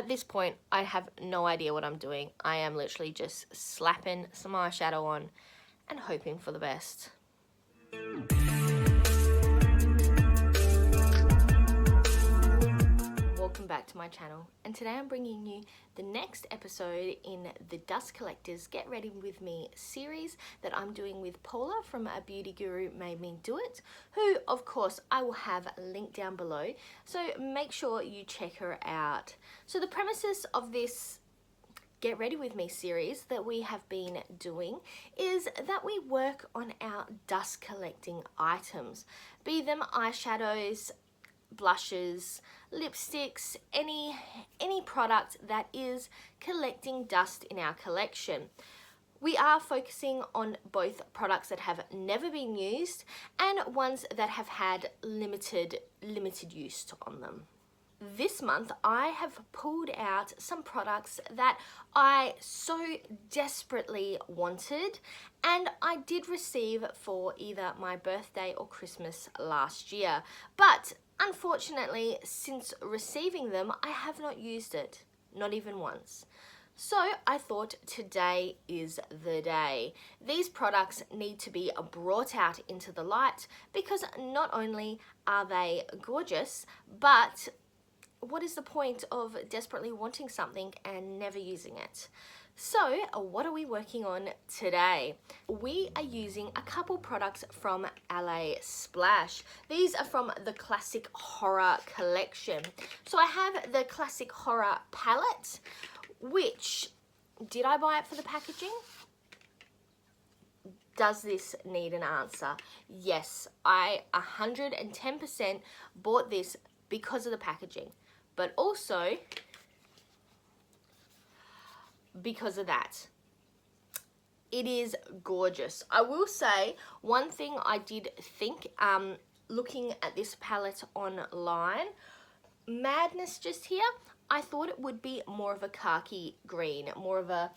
At this point, I have no idea what I'm doing. I am literally just slapping some eyeshadow on and hoping for the best. Welcome back to my channel, and today I'm bringing you the next episode in the Dust Collectors Get Ready With Me series that I'm doing with Paula from A Beauty Guru Made Me Do It, who of course I will have linked down below, so make sure you check her out. So the premises of this Get Ready With Me series that we have been doing is that we work on our dust collecting items, be them eyeshadows, blushes, lipsticks, any product that is collecting dust in our collection. We are focusing on both products that have never been used and ones that have had limited use on them. This month I have pulled out some products that I so desperately wanted and I did receive for either my birthday or Christmas last year, but unfortunately since receiving them I have not used it, not even once. So I thought today is the day. These products need to be brought out into the light because not only are they gorgeous, but what is the point of desperately wanting something and never using it? So what are we working on today? We are using a couple products from LA Splash. These are from the Classic Horror collection. So I have the Classic Horror palette, which, did I buy it for the packaging? Does this need an answer? Yes, I 110% bought this because of the packaging, but also because of that. It is gorgeous. I will say one thing I did think, looking at this palette online, madness just here, I thought it would be more of a khaki green, more of a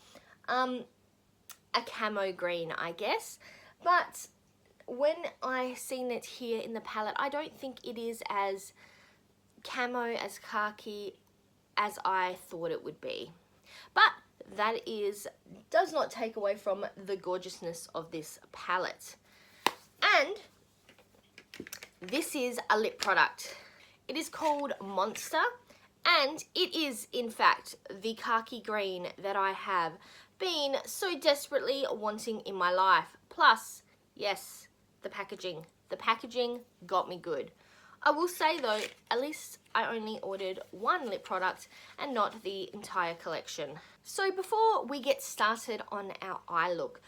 camo green, I guess, but when I seen it here in the palette, I don't think it is as camo, as khaki as I thought it would be. But that does not take away from the gorgeousness of this palette. And this is a lip product. It is called Monster, and it is in fact the khaki green that I have been so desperately wanting in my life. Plus, yes, the packaging. The packaging got me good. I will say though, at least I only ordered one lip product and not the entire collection. So before we get started on our eye look,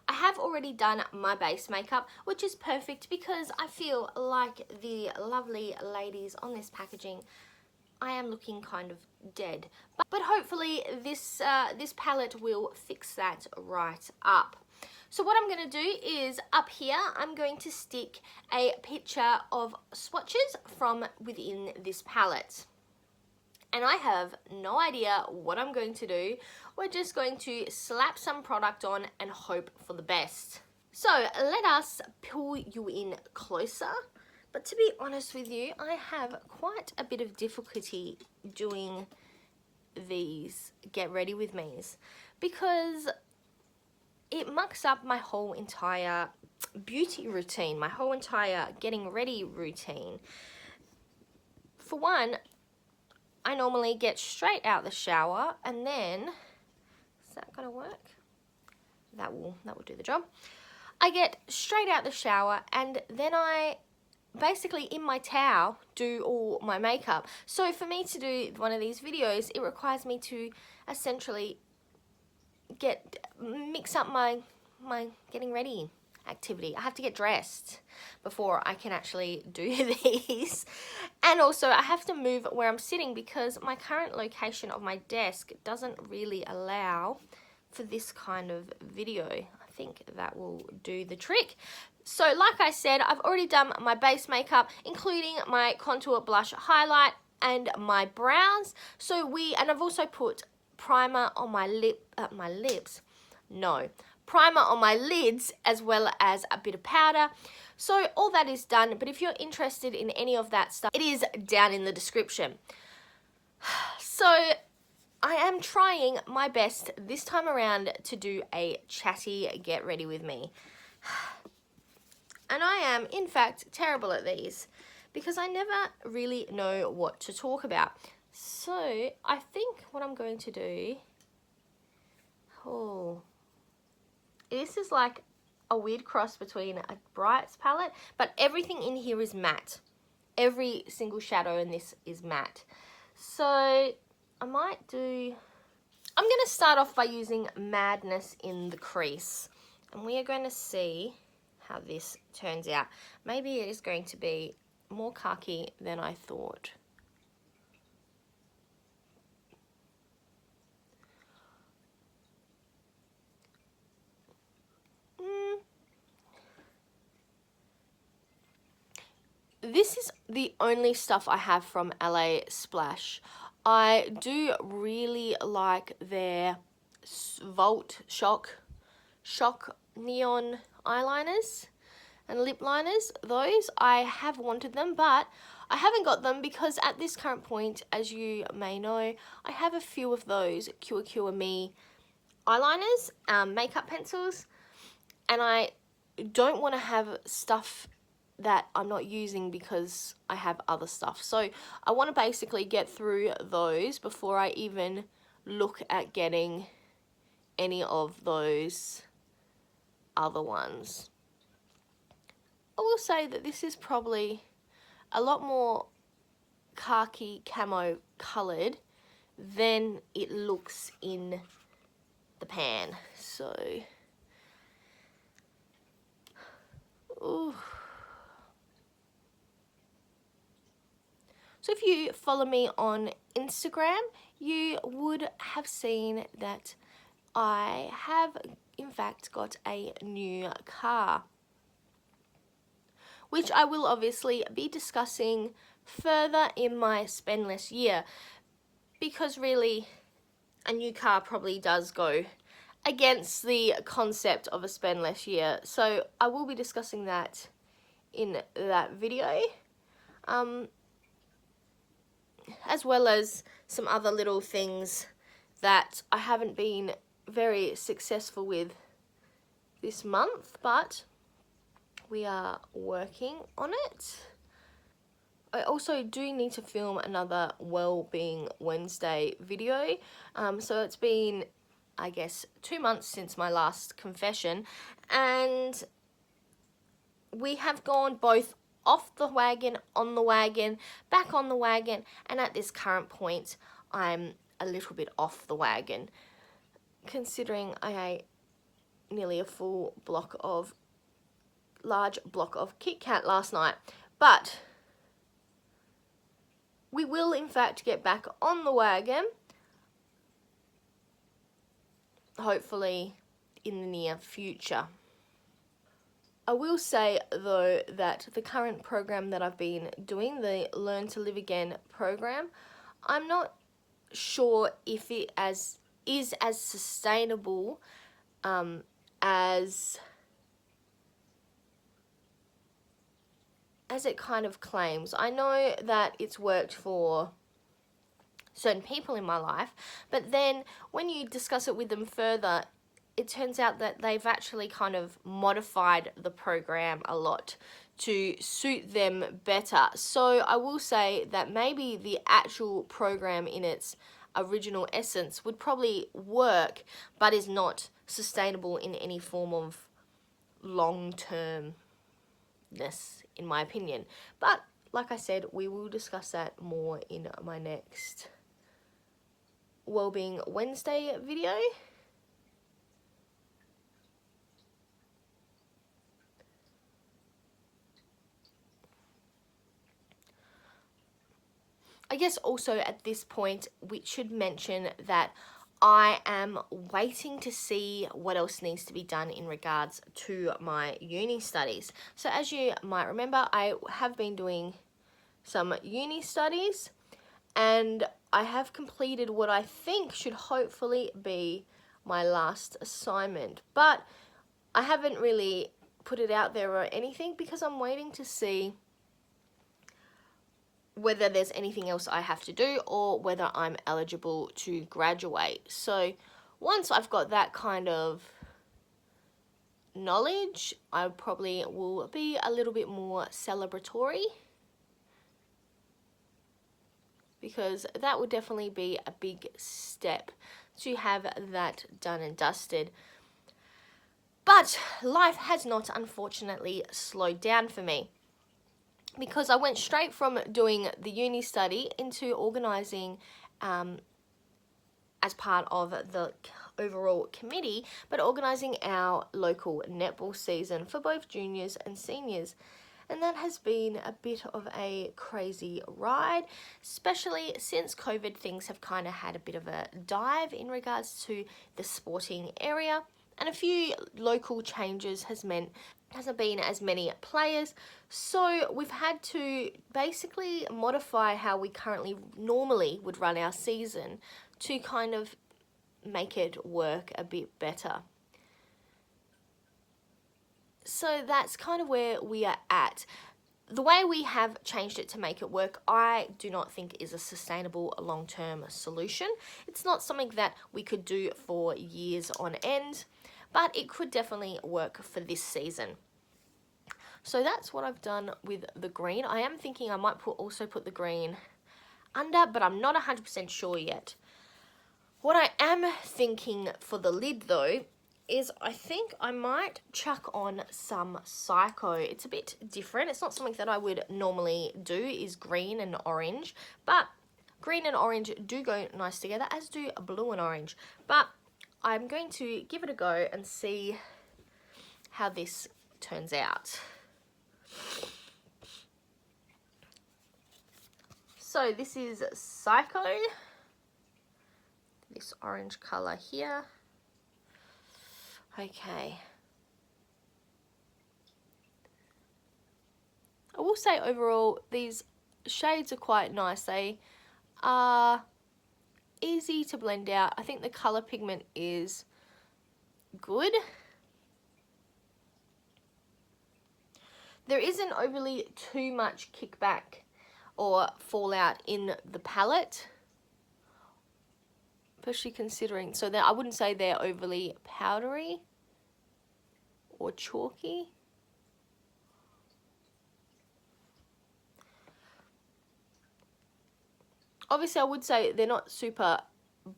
I have already done my base makeup, which is perfect because I feel like the lovely ladies on this packaging, I am looking kind of dead. But hopefully this palette will fix that right up. So what I'm going to do is up here, I'm going to stick a picture of swatches from within this palette. And I have no idea what I'm going to do. We're just going to slap some product on and hope for the best. So let us pull you in closer. But to be honest with you, I have quite a bit of difficulty doing these Get Ready With Me's because it mucks up my whole entire beauty routine, my whole entire getting ready routine. For one, I normally get straight out the shower and then, is that gonna work? That will do the job. I get straight out the shower and then I basically in my towel do all my makeup. So for me to do one of these videos, it requires me to essentially mix up my getting ready activity. I have to get dressed before I can actually do these. And also I have to move where I'm sitting because my current location of my desk doesn't really allow for this kind of video. I think that will do the trick. So like I said, I've already done my base makeup, including my contour, blush, highlight, and my brows. And I've also put primer on my primer on my lids as well as a bit of powder. So all that is done, but if you're interested in any of that stuff, it is down in the description. So I am trying my best this time around to do a chatty get ready with me. And I am, in fact, terrible at these because I never really know what to talk about. So I think what I'm going to do, this is like a weird cross between a Brights palette, but everything in here is matte. Every single shadow in this is matte. So I'm going to start off by using Madness in the crease. And we are going to see how this turns out. Maybe it is going to be more khaki than I thought. This is the only stuff I have from LA Splash. I do really like their Volt Shock neon eyeliners and lip liners. Those, I have wanted them, but I haven't got them because at this current point, as you may know, I have a few of those Cure Me eyeliners, makeup pencils, and I don't want to have stuff that I'm not using because I have other stuff. So I want to basically get through those before I even look at getting any of those other ones. I will say that this is probably a lot more khaki camo coloured than it looks in the pan. So, ooh. So if you follow me on Instagram, you would have seen that I have in fact got a new car, which I will obviously be discussing further in my spend less year, because really a new car probably does go against the concept of a spend less year. So I will be discussing that in that video. As well as some other little things that I haven't been very successful with this month, but we are working on it. I also do need to film another Wellbeing Wednesday video. So it's been, I guess, 2 months since my last confession, and we have gone both off the wagon, on the wagon, back on the wagon, and at this current point, I'm a little bit off the wagon, considering I ate nearly a full large block of Kit Kat last night. But we will, in fact, get back on the wagon, hopefully in the near future. I will say, though, that the current program that I've been doing, the Learn to Live Again program, I'm not sure if it is as sustainable as it kind of claims. I know that it's worked for certain people in my life, but then when you discuss it with them further, it turns out that they've actually kind of modified the program a lot to suit them better. So I will say that maybe the actual program in its original essence would probably work, but is not sustainable in any form of long-termness, in my opinion. But like I said, we will discuss that more in my next Wellbeing Wednesday video. I guess also at this point we should mention that I am waiting to see what else needs to be done in regards to my uni studies. So as you might remember, I have been doing some uni studies, and I have completed what I think should hopefully be my last assignment. But I haven't really put it out there or anything because I'm waiting to see whether there's anything else I have to do or whether I'm eligible to graduate. So once I've got that kind of knowledge, I probably will be a little bit more celebratory, because that would definitely be a big step to have that done and dusted. But life has not, unfortunately, slowed down for me, because I went straight from doing the uni study into organising as part of the overall committee, but organising our local netball season for both juniors and seniors. And that has been a bit of a crazy ride, especially since COVID. Things have kind of had a bit of a dive in regards to the sporting area, and a few local changes has meant hasn't been as many players, so we've had to basically modify how we currently normally would run our season to kind of make it work a bit better. So that's kind of where we are at. The way we have changed it to make it work, I do not think is a sustainable long-term solution. It's not something that we could do for years on end, but it could definitely work for this season. So that's what I've done with the green. I am thinking I might also put the green under, but I'm not 100% sure yet. What I am thinking for the lid though is I think I might chuck on some Psycho. It's a bit different. It's not something that I would normally do, is green and orange, but green and orange do go nice together, as do blue and orange. But I'm going to give it a go and see how this turns out. So this is Psycho, this orange colour here. Okay. I will say overall these shades are quite nice. They are easy to blend out. I think the colour pigment is good. There isn't overly too much kickback or fallout in the palette, especially considering, so that I wouldn't say they're overly powdery or chalky. Obviously I would say they're not super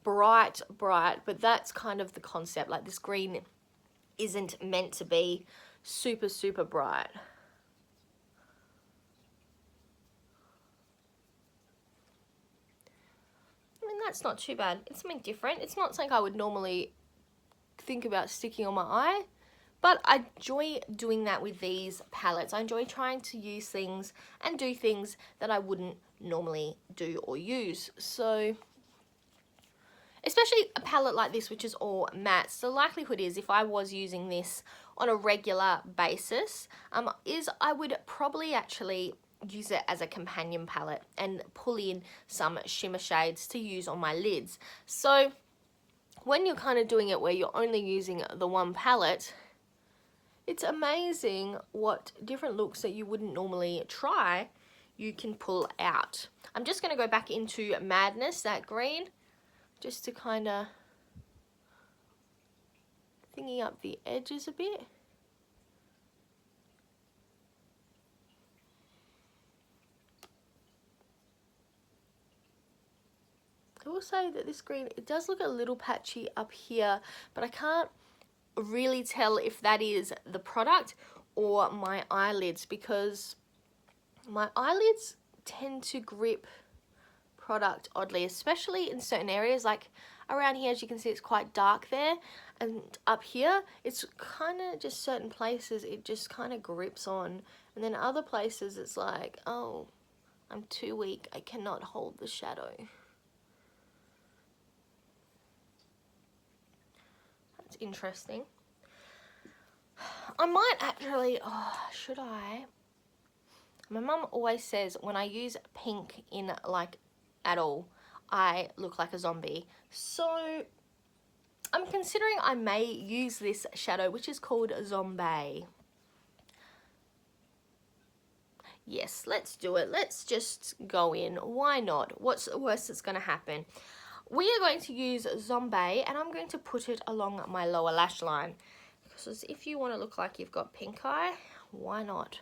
bright, but that's kind of the concept. Like, this green isn't meant to be super bright. I mean, that's not too bad. It's something different. It's not something I would normally think about sticking on my eye, but I enjoy doing that with these palettes. I enjoy trying to use things and do things that I wouldn't normally do or use. So, especially a palette like this, which is all mattes, the likelihood is, if I was using this on a regular basis, is I would probably actually use it as a companion palette and pull in some shimmer shades to use on my lids. So when you're kind of doing it where you're only using the one palette, it's amazing what different looks that you wouldn't normally try you can pull out. I'm just going to go back into Madness, that green, just to kind of thingy up the edges a bit. I will say that this green, it does look a little patchy up here, but I can't really tell if that is the product or my eyelids, because my eyelids tend to grip product oddly, especially in certain areas. Like around here, as you can see, it's quite dark there, and up here it's kind of just certain places it just kind of grips on, and then other places it's like, oh, I'm too weak, I cannot hold the shadow. That's interesting. I might actually, oh, should I? My mum always says when I use pink in like at all, I look like a zombie. So I'm considering I may use this shadow, which is called Zombie. Yes, let's do it. Let's just go in. Why not? What's the worst that's going to happen? We are going to use Zombie, and I'm going to put it along my lower lash line. Because if you want to look like you've got pink eye, why not?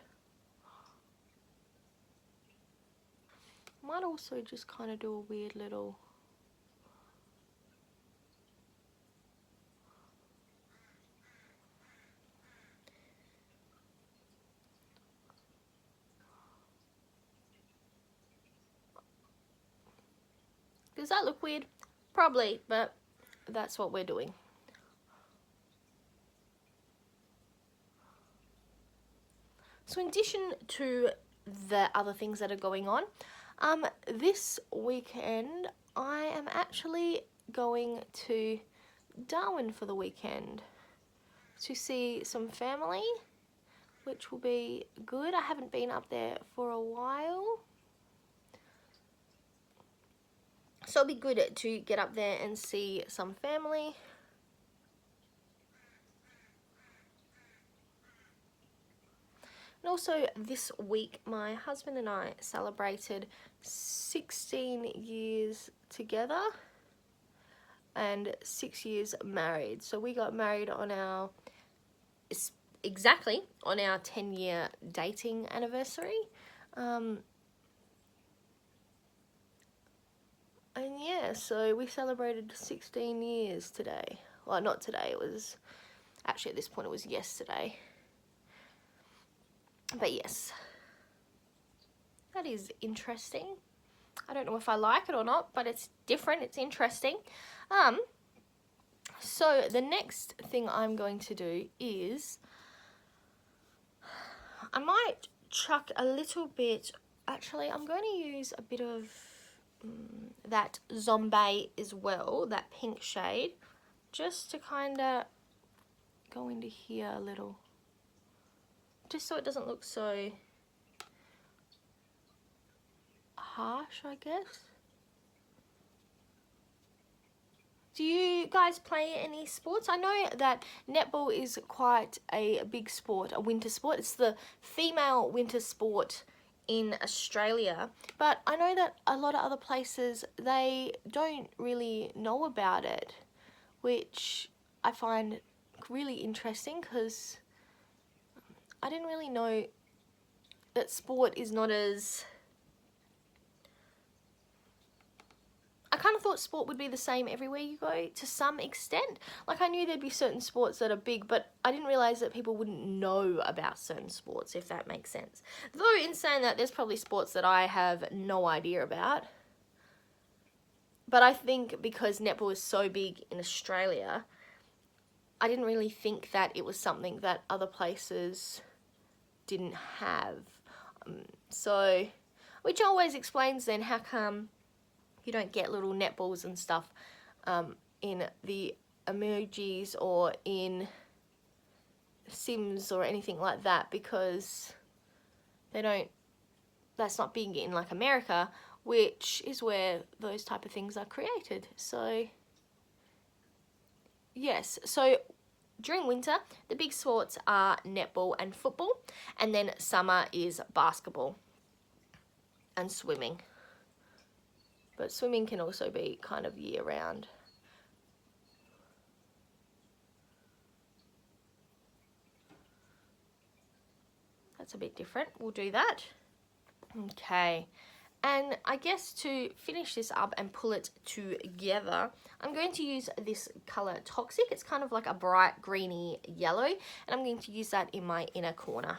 Might also just kind of do a weird little... Does that look weird? Probably, but that's what we're doing. So in addition to the other things that are going on, this weekend I am actually going to Darwin for the weekend to see some family, which will be good. I haven't been up there for a while. So it'll be good to get up there and see some family. And also this week, my husband and I celebrated 16 years together and 6 years married. So we got married on our, exactly on our 10-year dating anniversary. And yeah, so we celebrated 16 years today. Well, not today, it was, actually at this point it was yesterday. But yes, that is interesting. I don't know if I like it or not, but it's different, it's interesting. So the next thing I'm going to do is, I might chuck a little bit, actually I'm going to use a bit of that Zombie as well, that pink shade, just to kind of go into here a little. Just so it doesn't look so harsh, I guess. Do you guys play any sports? I know that netball is quite a big sport, a winter sport. It's the female winter sport in Australia. But I know that a lot of other places, they don't really know about it, which I find really interesting because I didn't really know that sport is not as... I kind of thought sport would be the same everywhere you go to some extent. Like I knew there'd be certain sports that are big, but I didn't realise that people wouldn't know about certain sports, if that makes sense. Though in saying that, there's probably sports that I have no idea about. But I think because netball is so big in Australia, I didn't really think that it was something that other places didn't have. So, which always explains then how come you don't get little netballs and stuff in the emojis or in Sims or anything like that, because they don't, that's not big in like America, which is where those type of things are created. So yes, so during winter, the big sports are netball and football, and then summer is basketball and swimming. But swimming can also be kind of year-round. That's a bit different. We'll do that. Okay. And I guess to finish this up and pull it together, I'm going to use this colour Toxic. It's kind of like a bright greeny yellow, and I'm going to use that in my inner corner.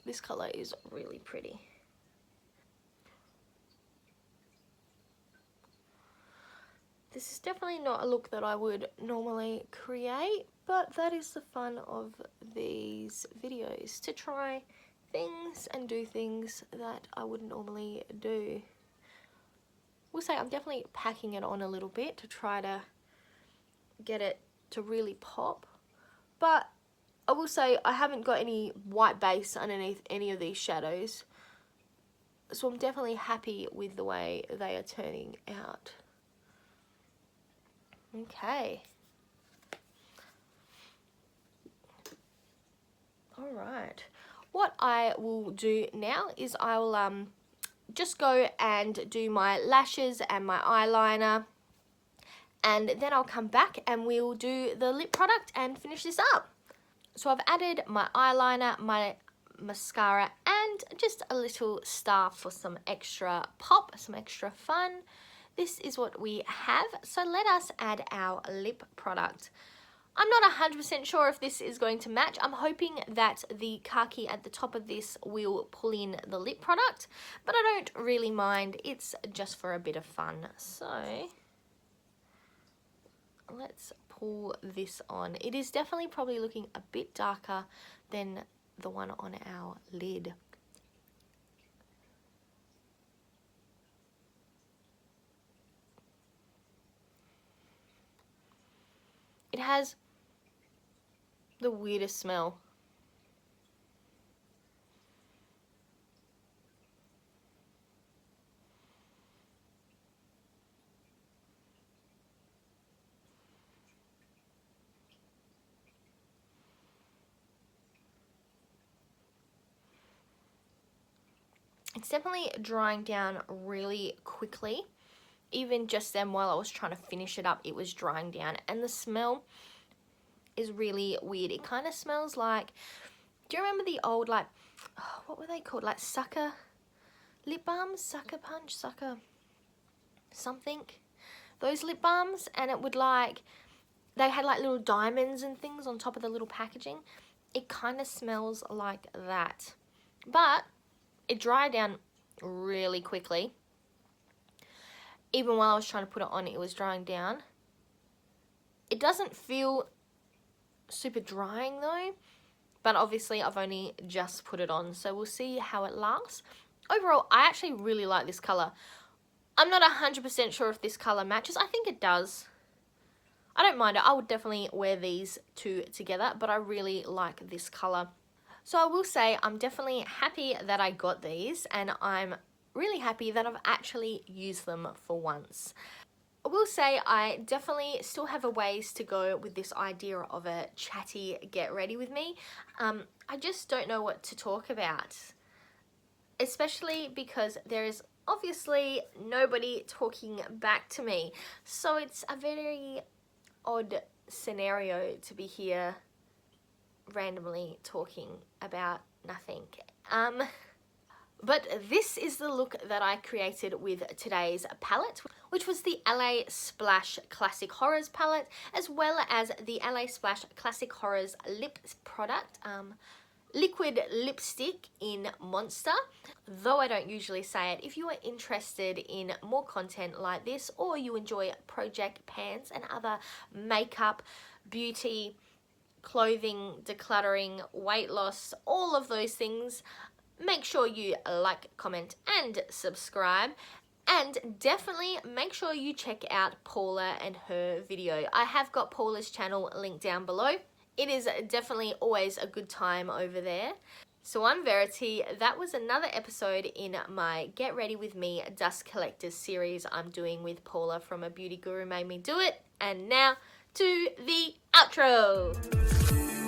This colour is really pretty. This is definitely not a look that I would normally create, but that is the fun of these videos, to try things and do things that I wouldn't normally do. We'll say I'm definitely packing it on a little bit to try to get it to really pop, but I will say I haven't got any white base underneath any of these shadows, So I'm definitely happy with the way they are turning out. Okay. Alright. What I will do now is I will just go and do my lashes and my eyeliner. And then I'll come back and we'll do the lip product and finish this up. So I've added my eyeliner, my mascara, and just a little star for some extra pop, some extra fun. This is what we have. So let us add our lip product. I'm not 100% sure if this is going to match. I'm hoping that the khaki at the top of this will pull in the lip product, but I don't really mind. It's just for a bit of fun. So let's pull this on. It is definitely probably looking a bit darker than the one on our lid. It has the weirdest smell. It's definitely drying down really quickly. Even just then while I was trying to finish it up, it was drying down. And the smell is really weird. It kind of smells like, do you remember the old, like, oh, what were they called? Like sucker lip balms? Sucker punch? Sucker something? Those lip balms. And it would like, they had like little diamonds and things on top of the little packaging. It kind of smells like that. But it dried down really quickly. Even while I was trying to put it on, it was drying down. It doesn't feel super drying though, but obviously I've only just put it on, so we'll see how it lasts. Overall, I actually really like this colour. I'm not 100% sure if this colour matches. I think it does. I don't mind it. I would definitely wear these two together, but I really like this colour. So I will say I'm definitely happy that I got these, and I'm really happy that I've actually used them for once. I will say I definitely still have a ways to go with this idea of a chatty get ready with me. I just don't know what to talk about, especially because there is obviously nobody talking back to me. So it's a very odd scenario to be here randomly talking about nothing. But this is the look that I created with today's palette, which was the LA Splash Classic Horrors palette, as well as the LA Splash Classic Horrors lip product, liquid lipstick in Monster. Though I don't usually say it, if you are interested in more content like this, or you enjoy project pans and other makeup, beauty, clothing, decluttering, weight loss, all of those things, make sure you like, comment, and subscribe. And definitely make sure you check out Paula and her video. I have got Paula's channel linked down below. It is definitely always a good time over there. So I'm Verity. That was another episode in my Get Ready With Me Dust Collectors series I'm doing with Paula from A Beauty Guru Made Me Do It. And now to the outro.